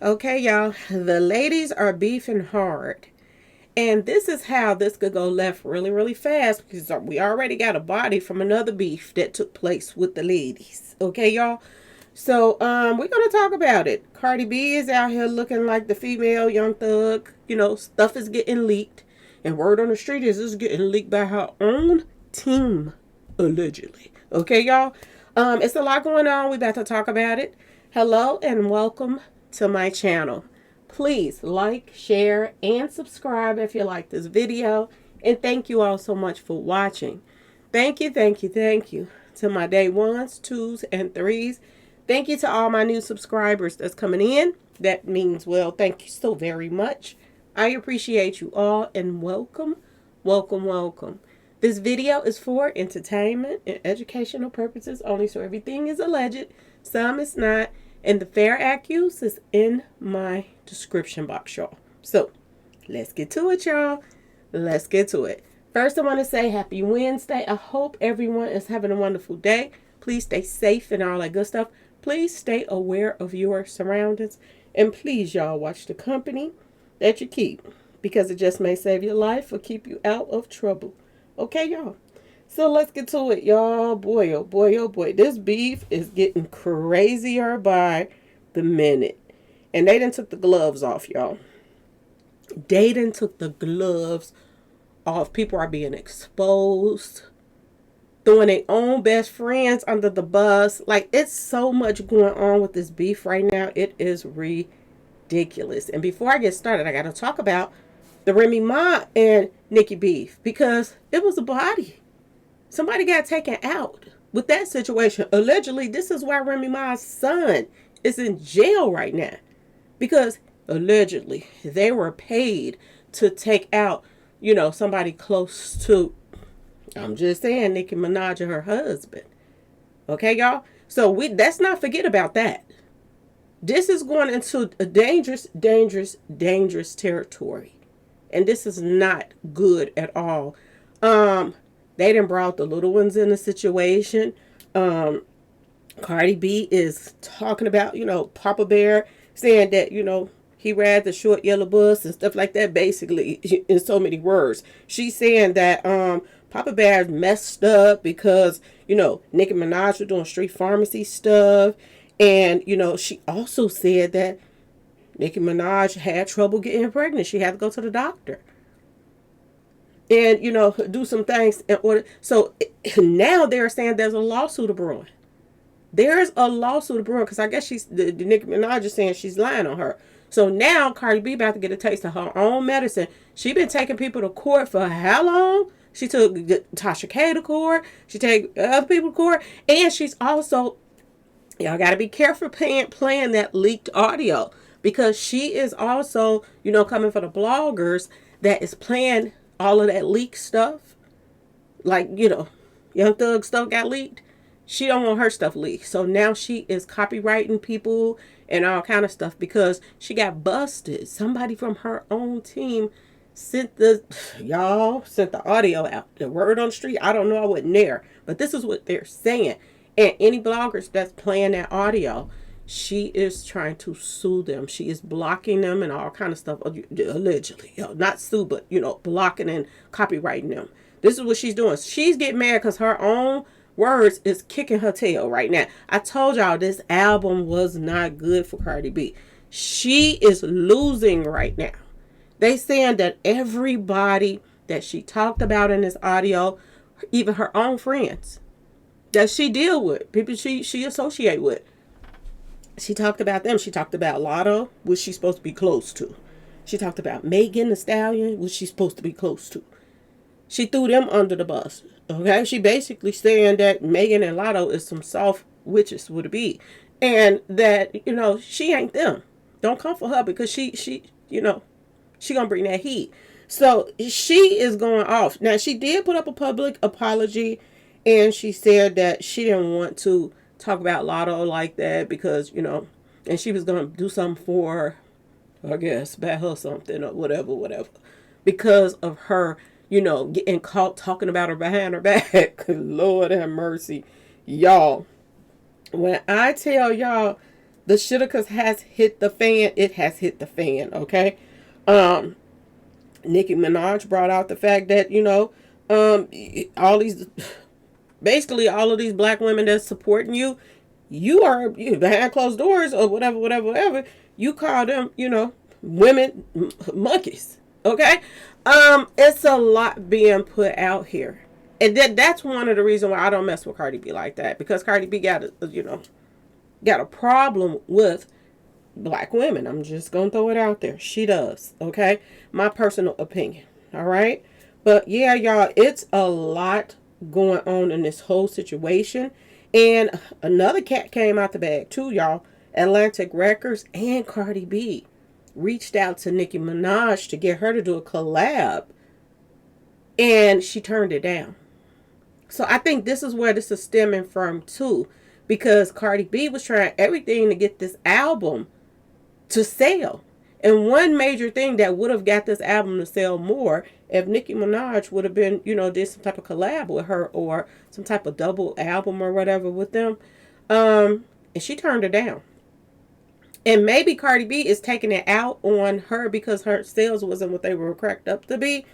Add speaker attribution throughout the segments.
Speaker 1: Okay, y'all, the ladies are beefing hard. And this is how this could go left really, really fast because we already got a body from another beef that took place with the ladies. Okay, y'all? So, we're gonna talk about it. Cardi B is out here looking like the female young thug. Stuff is getting leaked. And word on the street is this is getting leaked by her own team, allegedly. Okay, y'all? It's a lot going on. We about to talk about it. Hello and welcome to my channel. Please like, share, and subscribe if you like this video. And thank you all so much for watching. Thank you, thank you, thank you to my day ones, twos, and threes. Thank you to all my new subscribers that's coming in. That means, well, thank you so very much. I appreciate you all and welcome, welcome, welcome. This video is for entertainment and educational purposes only, so everything is alleged. Some is not. And the fair accuse is in my description box, y'all. So, let's get to it, y'all. Let's get to it. First, I want to say happy Wednesday. I hope everyone is having a wonderful day. Please stay safe and all that good stuff. Please stay aware of your surroundings. And please, y'all, watch the company that you keep, because it just may save your life or keep you out of trouble. Okay, y'all? So let's get to it, y'all. Boy, oh boy, oh boy. This beef is getting crazier by the minute. And they done took the gloves off, y'all. They done took the gloves off. People are being exposed. Throwing their own best friends under the bus. Like, it's so much going on with this beef right now. It is ridiculous. And before I get started, I got to talk about the Remy Ma and Nicki beef. Because it was a body. Somebody got taken out with that situation. Allegedly, this is why Remy Ma's son is in jail right now. Because allegedly, they were paid to take out, somebody close to, I'm just saying, Nicki Minaj and her husband. Okay, y'all? So let's not forget about that. This is going into a dangerous, dangerous, dangerous territory. And this is not good at all. They done brought the little ones in the situation. Cardi B is talking about, Papa Bear saying that, he rides the short yellow bus and stuff like that, basically, in so many words. She's saying that Papa Bear messed up because, Nicki Minaj was doing street pharmacy stuff. And, she also said that Nicki Minaj had trouble getting pregnant. She had to go to the doctor. And, do some things in order. So now they're saying there's a lawsuit brewing. There's a lawsuit brewing because I guess the Nicki Minaj is saying she's lying on her. So now Cardi B about to get a taste of her own medicine. She been taking people to court for how long? She took Tasha K to court. She take other people to court. And she's also, y'all got to be careful playing that leaked audio. Because she is also, coming for the bloggers that is playing all of that leaked stuff. Like, Young Thug stuff got leaked. She don't want her stuff leaked. So now she is copywriting people and all kind of stuff because she got busted. Somebody from her own team sent the audio out. The word on the street, I don't know, I wasn't there. But this is what they're saying. And any bloggers that's playing that audio, she is trying to sue them. She is blocking them and all kind of stuff, allegedly. Not sue, but, blocking and copywriting them. This is what she's doing. She's getting mad because her own words is kicking her tail right now. I told y'all this album was not good for Cardi B. She is losing right now. They saying that everybody that she talked about in this audio, even her own friends that she deal with, people she associate with, she talked about them. She talked about Lotto, which she's supposed to be close to. She talked about Megan Thee Stallion, which she's supposed to be close to. She threw them under the bus. Okay, she basically saying that Megan and Lotto is some soft witches would it be, and that she ain't them. Don't come for her because she gonna bring that heat. So she is going off. Now she did put up a public apology, and she said that she didn't want to talk about Lotto like that because and she was gonna do something for her, I guess, bat her something or whatever, because of her, getting caught talking about her behind her back. Lord have mercy, y'all. When I tell y'all The shittakas has hit the fan. It has hit the fan, okay? Um, Nicki Minaj brought out the fact that, all these, basically all of these black women that's supporting you, you behind closed doors or whatever, whatever, whatever. You call them, women monkeys, okay? It's a lot being put out here. And that's one of the reasons why I don't mess with Cardi B like that. Because Cardi B got a problem with black women. I'm just going to throw it out there. She does, okay? My personal opinion, all right? But yeah, y'all, it's a lot going on in this whole situation. And another cat came out the bag too, y'all. Atlantic Records and Cardi B reached out to Nicki Minaj to get her to do a collab. And she turned it down. So I think this is where this is stemming from too. Because Cardi B was trying everything to get this album to sell. And one major thing that would have got this album to sell more if Nicki Minaj would have been, did some type of collab with her or some type of double album or whatever with them. And she turned it down. And maybe Cardi B is taking it out on her because her sales wasn't what they were cracked up to be.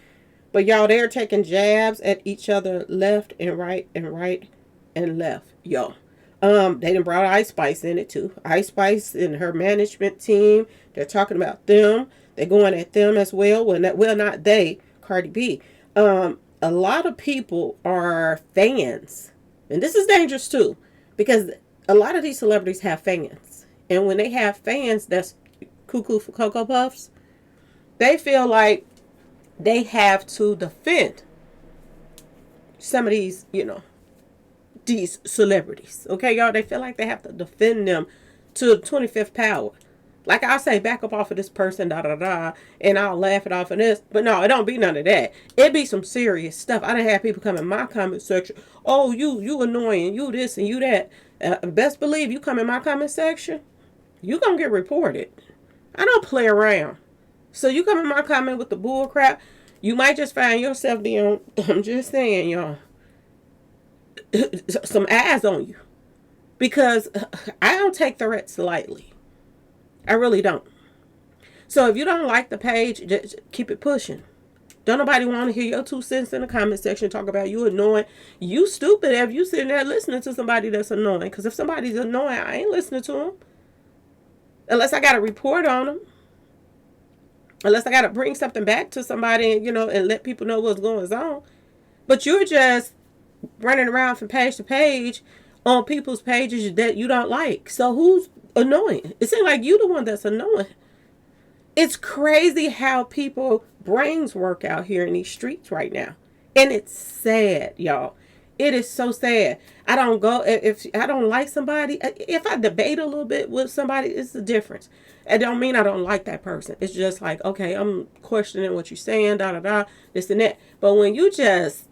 Speaker 1: But y'all, they're taking jabs at each other left and right and left, y'all. They done brought Ice Spice in it too. Ice Spice and her management team, they're talking about them. They're going at them as well. Well, not they, Cardi B. A lot of people are fans. And this is dangerous too. Because a lot of these celebrities have fans. And when they have fans that's cuckoo for Cocoa Puffs, they feel like they have to defend some of these, these celebrities. Okay, y'all? They feel like they have to defend them to the 25th power. Like I say, back up off of this person, and I'll laugh it off of this. But no, it don't be none of that. It be some serious stuff. I done had people come in my comment section. Oh, you annoying. You this and you that. Best believe you come in my comment section, you gonna get reported. I don't play around. So you come in my comment with the bull crap, you might just find yourself being, I'm just saying, y'all, some eyes on you. Because I don't take threats lightly. I really don't. So if you don't like the page, just keep it pushing. Don't nobody want to hear your 2 cents in the comment section talk about you annoying. You stupid if you sitting there listening to somebody that's annoying. Because if somebody's annoying, I ain't listening to them. Unless I got to report on them. Unless I got to bring something back to somebody, and let people know what's going on. But you're just running around from page to page on people's pages that you don't like. So who's annoying? It seems like you the one that's annoying. It's crazy how people brains work out here in these streets right now. And it's sad, y'all. It is so sad. I don't go, if I don't like somebody, if I debate a little bit with somebody, it's the difference. It don't mean I don't like that person. It's just like, okay, I'm questioning what you're saying, this and that. But when you just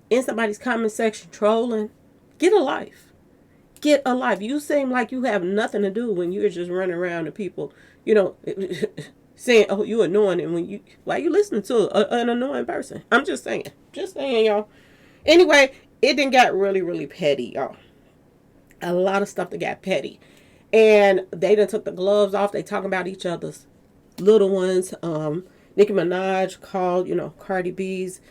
Speaker 1: in somebody's comment section trolling, get a life. Get a life. You seem like you have nothing to do when you're just running around to people, saying, oh, you annoying. And why you listening to an annoying person? I'm just saying, y'all. Anyway, it done got really, really petty, y'all. A lot of stuff that got petty. And they done took the gloves off. They talking about each other's little ones. Nicki Minaj called, Cardi B's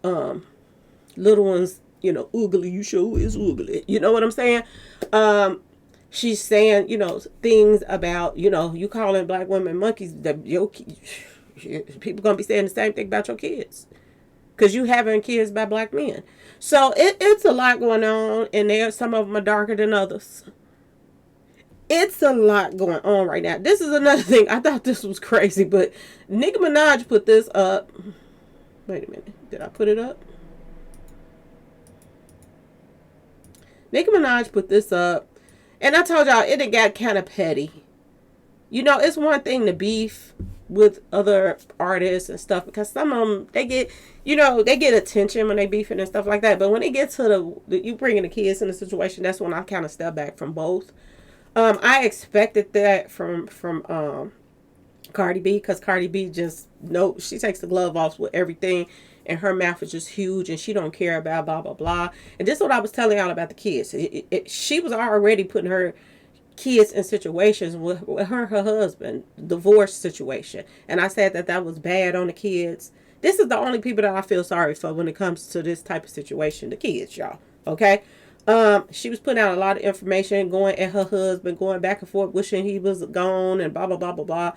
Speaker 1: little ones, oogly. You sure is oogly. You know what I'm saying? She's saying, things about, you calling black women monkeys. People gonna be saying the same thing about your kids. Because you having kids by black men. So it's a lot going on. And some of them are darker than others. It's a lot going on right now. This is another thing. I thought this was crazy. But Nicki Minaj put this up. Wait a minute. Did I put it up? Nicki Minaj put this up. And I told y'all it got kind of petty. It's one thing to beef with other artists and stuff, because some of them, they get attention when they beefing and stuff like that. But when it gets to you bringing the kids in the situation, that's when I kind of step back from both. I expected that from Cardi B, because Cardi B she takes the glove off with everything, and her mouth is just huge, and she don't care about blah blah blah. And this is what I was telling y'all about the kids. She was already putting her kids in situations with her husband, divorce situation. And I said that that was bad on the kids. This is the only people that I feel sorry for when it comes to this type of situation, the kids, y'all. Okay? She was putting out a lot of information, going at her husband, going back and forth, wishing he was gone and blah, blah, blah, blah, blah.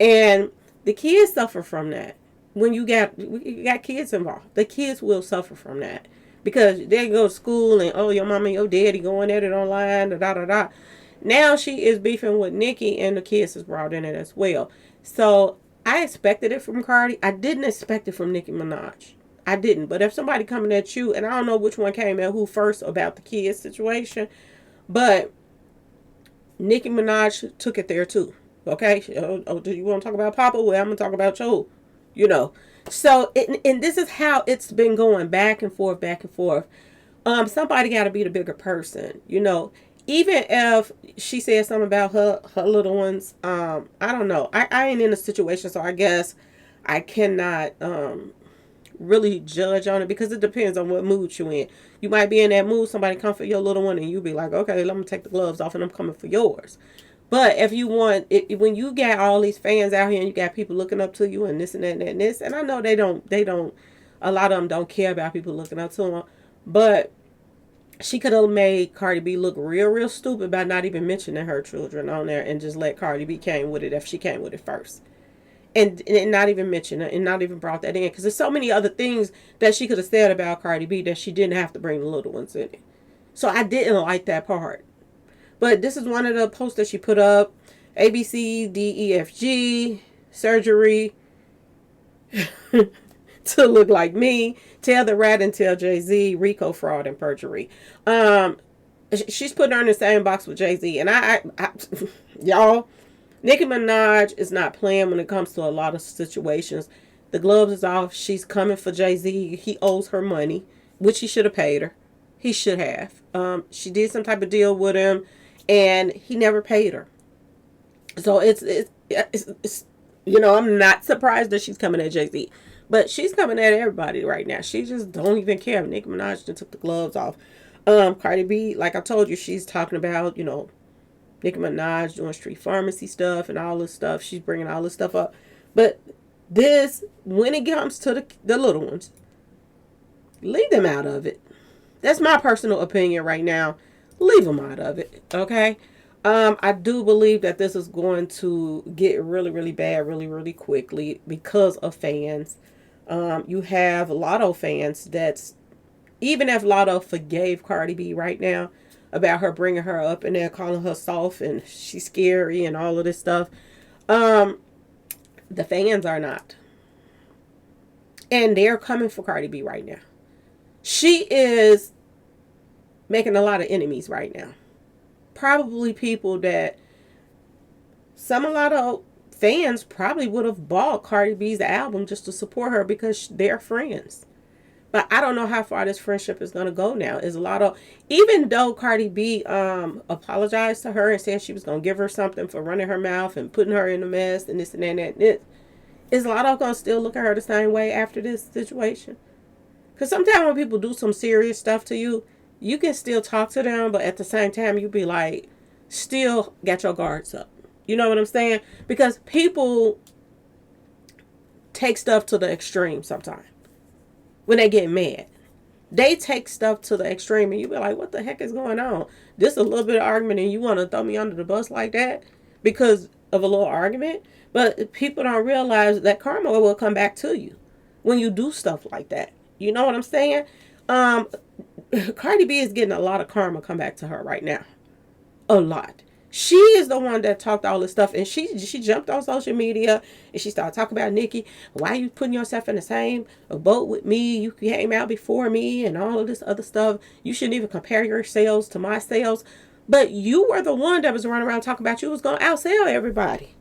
Speaker 1: And the kids suffer from that. When you got kids involved, the kids will suffer from that. Because they go to school and, oh, your mama and your daddy going at it online, da, da, da, da. Now she is beefing with Nicki, and the kids is brought in it as well. So I expected it from Cardi. I didn't expect it from Nicki Minaj. I didn't. But if somebody coming at you, and I don't know which one came at who first about the kids situation, but Nicki Minaj took it there too. Okay? Oh, do you want to talk about Papa? Well, I'm going to talk about you. You know. So, and this is how it's been going back and forth, back and forth. Somebody got to be the bigger person. You know, even if she said something about her little ones, I don't know. I ain't in a situation, so I guess I cannot really judge on it because it depends on what mood you in. You might be in that mood, somebody come for your little one, and you be like, okay, let me take the gloves off and I'm coming for yours. But if you want it, when you got all these fans out here and you got people looking up to you and this and that and this, and I know they don't, a lot of them don't care about people looking up to them, but she could have made Cardi B look real stupid by not even mentioning her children on there and just let Cardi B came with it if she came with it first. And not even mention it and not even brought that in. Because there's so many other things that she could have said about Cardi B that she didn't have to bring the little ones in it. So I didn't like that part. But this is one of the posts that she put up. ABCDEFG, surgery to look like me. Tell the rat and tell Jay-Z, Rico fraud and perjury. She's putting her in the same box with Jay-Z. And I y'all, Nicki Minaj is not playing when it comes to a lot of situations. The gloves is off. She's coming for Jay-Z. He owes her money, which he should have paid her. He should have. She did some type of deal with him, and he never paid her. So it's you know, I'm not surprised that she's coming at Jay-Z. But she's coming at everybody right now. She just don't even care. Nicki Minaj just took the gloves off. Cardi B, like I told you, she's talking about, you know, Nicki Minaj doing street pharmacy stuff and all this stuff. She's bringing all this stuff up. But this, when it comes to the little ones, leave them out of it. That's my personal opinion right now. Leave them out of it, okay? I do believe that this is going to get really bad really quickly because of fans. You have Lotto fans that's, even if Lotto forgave Cardi B right now about her bringing her up and they're calling her soft and she's scary and all of this stuff, the fans are not. And they're coming for Cardi B right now. She is making a lot of enemies right now. Probably people that a lot of fans probably would have bought Cardi B's album just to support her because they're friends. But I don't know how far this friendship is going to go now. Is a lot of, even though Cardi B apologized to her and said she was going to give her something for running her mouth and putting her in a mess and this and that and that, is Lotto going to still look at her the same way after this situation? Because sometimes when people do some serious stuff to you, you can still talk to them, but at the same time, you be like, still got your guards up. You know what I'm saying? Because people take stuff to the extreme sometimes. When they get mad, they take stuff to the extreme, and you be like, what the heck is going on? This a little bit of argument, and you want to throw me under the bus like that because of a little argument? But people don't realize that karma will come back to you when you do stuff like that. You know what I'm saying? Cardi B is getting a lot of karma come back to her right now. A lot. She is the one that talked all this stuff, and she jumped on social media and she started talking about Nicki. Why are you putting yourself in the same boat with me? You came out before me and all of this other stuff. You shouldn't even compare your sales to my sales. But you were the one that was running around talking about you was going to outsell everybody.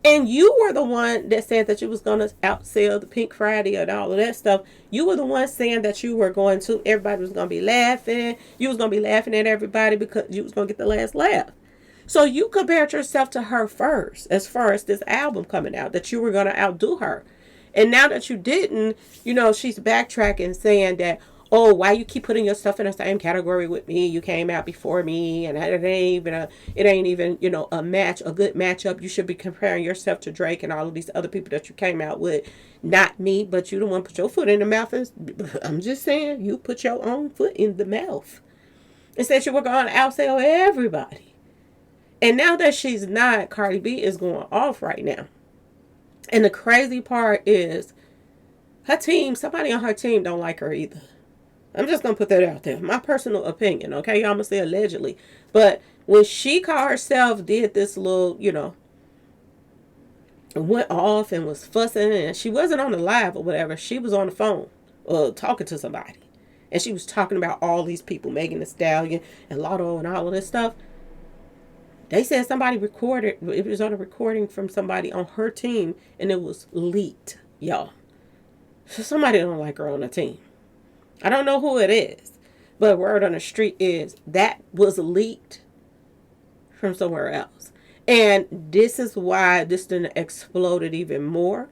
Speaker 1: And you were the one that said that you was going to outsell the Pink Friday and all of that stuff. You were the one saying that you were going to, everybody was going to be laughing. You was going to be laughing at everybody because you was going to get the last laugh. So you compared yourself to her first as far as this album coming out, that you were going to outdo her. And now that you didn't, you know, she's backtracking saying that, oh, why you keep putting yourself in the same category with me? You came out before me, and it ain't even a match, a good matchup. You should be comparing yourself to Drake and all of these other people that you came out with, not me. But you don't want to put your foot in the mouth. I'm just saying, you put your own foot in the mouth. Instead, you were going to outsell everybody. And now that she's not, Cardi B is going off right now. And the crazy part is, her team, somebody on her team don't like her either. I'm just going to put that out there. My personal opinion, okay? I'm going to say allegedly. But when she called herself, did this little, went off and was fussing, and she wasn't on the live or whatever. She was on the phone talking to somebody. And she was talking about all these people, Megan Thee Stallion and Lotto and all of this stuff. They said somebody recorded, it was on a recording from somebody on her team, and it was leaked, y'all. So somebody don't like her on the team. I don't know who it is, but word on the street is that was leaked from somewhere else. And this is why this didn't exploded even more.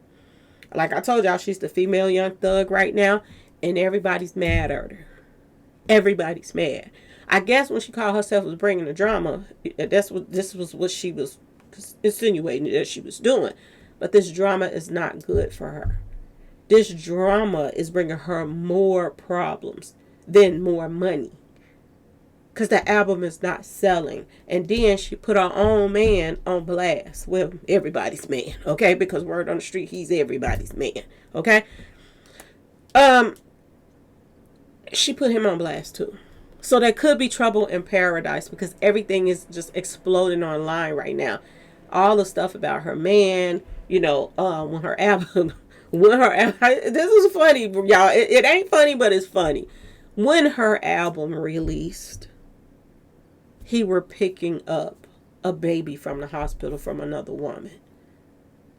Speaker 1: Like I told y'all, she's the female Young Thug right now, and everybody's mad at her. Everybody's mad. I guess when she called herself was bringing the drama, this was what she was insinuating that she was doing. But this drama is not good for her. This drama is bringing her more problems than more money. Because the album is not selling. And then she put her own man on blast. Well, everybody's man, okay? Because word on the street, he's everybody's man, okay? She put him on blast too. So there could be trouble in paradise because everything is just exploding online right now. All the stuff about her man, when her album, this is funny, y'all. It ain't funny, but it's funny. When her album released, he were picking up a baby from the hospital from another woman.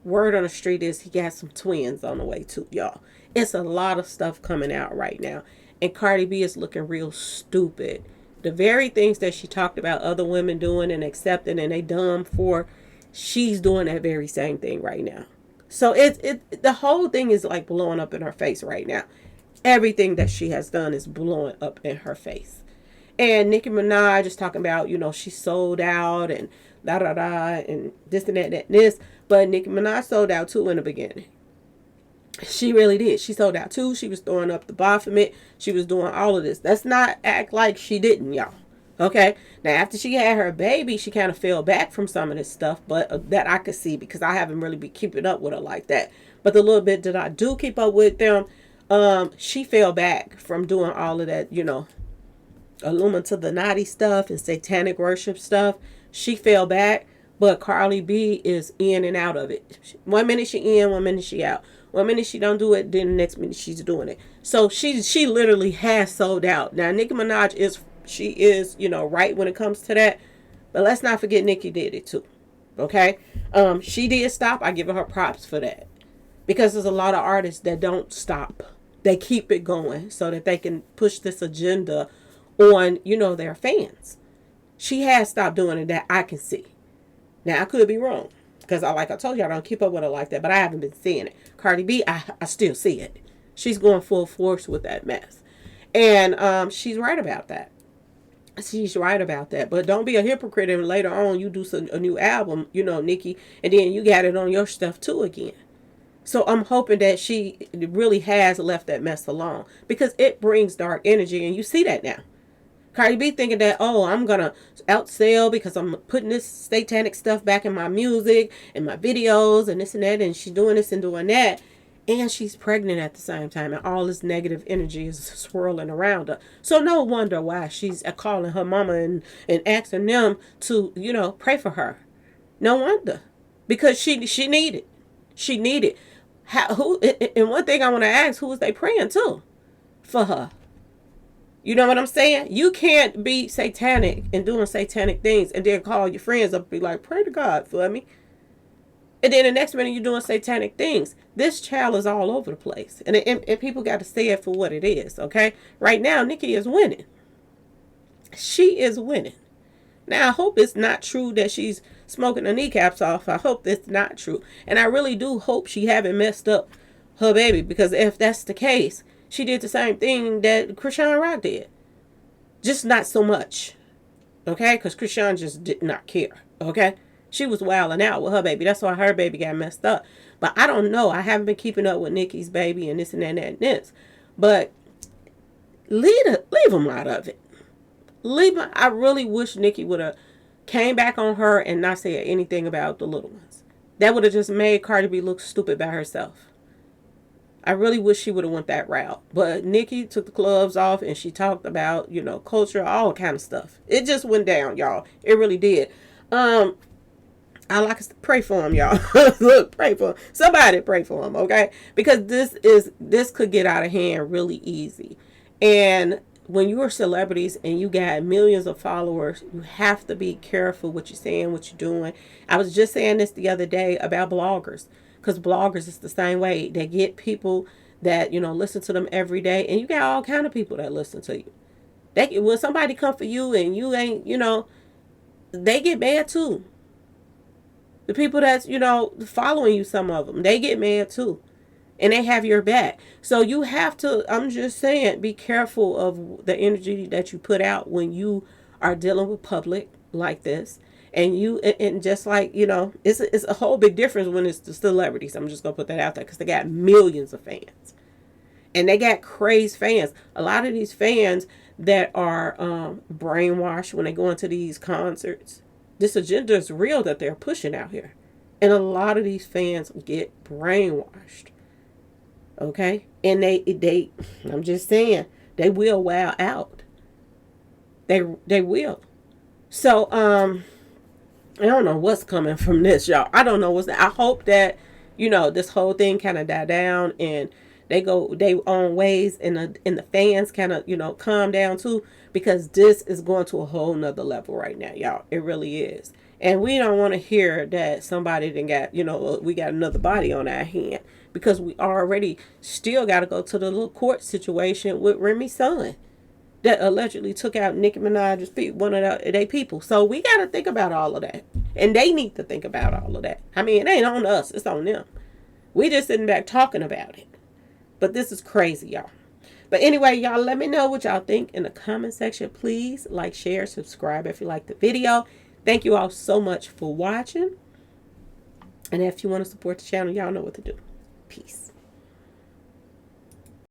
Speaker 1: Word on the street is he got some twins on the way too, y'all. It's a lot of stuff coming out right now. And Cardi B is looking real stupid. The very things that she talked about other women doing and accepting and they dumb for, she's doing that very same thing right now. So the whole thing is like blowing up in her face right now. Everything that she has done is blowing up in her face. And Nicki Minaj is talking about, she sold out and da da da and this and that and this. But Nicki Minaj sold out too in the beginning. She really did. She sold out too. She was throwing up the Baphomet. She was doing all of this. Let's not act like she didn't, y'all. Okay? Now, after she had her baby, she kind of fell back from some of this stuff, but that I could see because I haven't really been keeping up with her like that. But the little bit that I do keep up with them, she fell back from doing all of that, Illuminati stuff and satanic worship stuff. She fell back, but Cardi B is in and out of it. 1 minute she in, 1 minute she out. 1 minute she don't do it, then the next minute she's doing it. So she literally has sold out. Now Nicki Minaj is right when it comes to that. But let's not forget Nicki did it too. Okay? She did stop. I give her props for that. Because there's a lot of artists that don't stop. They keep it going so that they can push this agenda on, their fans. She has stopped doing it that I can see. Now I could be wrong. Because like I told you, I don't keep up with her like that. But I haven't been seeing it. Cardi B, I still see it. She's going full force with that mess. And she's right about that. She's right about that. But don't be a hypocrite and later on you do a new album, Nicki. And then you got it on your stuff too again. So I'm hoping that she really has left that mess alone. Because it brings dark energy. And you see that now. Cardi B thinking that, I'm going to outsell because I'm putting this satanic stuff back in my music and my videos and this and that. And she's doing this and doing that. And she's pregnant at the same time. And all this negative energy is swirling around her. So no wonder why she's calling her mama and asking them to, pray for her. No wonder. Because she needed. She needed. And one thing I want to ask, who is they praying to for her? You know what I'm saying? You can't be satanic and doing satanic things and then call your friends up and be like, pray to God for me. And then the next minute you're doing satanic things. This child is all over the place. And people got to say it for what it is, okay? Right now, Nicki is winning. She is winning. Now, I hope it's not true that she's smoking the kneecaps off. I hope that's not true. And I really do hope she haven't messed up her baby. Because if that's the case, she did the same thing that Krishan Rock did. Just not so much. Okay? Because Krishan just did not care. Okay? She was wilding out with her baby. That's why her baby got messed up. But I don't know. I haven't been keeping up with Nicki's baby and this and that and this. But leave them out of it. I really wish Nicki would have came back on her and not said anything about the little ones. That would have just made Cardi B look stupid by herself. I really wish she would have went that route. But Nicki took the gloves off and she talked about, culture, all kind of stuff. It just went down, y'all. It really did. I like to pray for him, y'all. Look, pray for him. Somebody pray for him, okay? Because this could get out of hand really easy. And when you are celebrities and you got millions of followers, you have to be careful what you're saying, what you're doing. I was just saying this the other day about bloggers. Because bloggers is the same way. They get people that, listen to them every day. And you got all kind of people that listen to you. When somebody come for you and you ain't, they get mad too. The people that's, following you, some of them, they get mad too. And they have your back. So you have to, I'm just saying, be careful of the energy that you put out when you are dealing with public like this. And just like, it's a whole big difference when it's the celebrities. I'm just going to put that out there because they got millions of fans. And they got crazed fans. A lot of these fans that are brainwashed when they go into these concerts. This agenda is real that they're pushing out here. And a lot of these fans get brainwashed. Okay? And they I'm just saying, they will wow out. They will. So, I don't know what's coming from this, y'all. I don't know what's that. I hope that, this whole thing kind of die down and they go their own ways and the fans kind of, calm down too, because this is going to a whole nother level right now, y'all. It really is. And we don't want to hear that somebody then got, we got another body on our hand, because we already still got to go to the little court situation with Remy's son that allegedly took out Nicki Minaj's one of their people. So we got to think about all of that. And they need to think about all of that. I mean, it ain't on us. It's on them. We just sitting back talking about it. But this is crazy, y'all. But anyway, y'all, let me know what y'all think in the comment section. Please like, share, subscribe if you like the video. Thank you all so much for watching. And if you want to support the channel, y'all know what to do. Peace.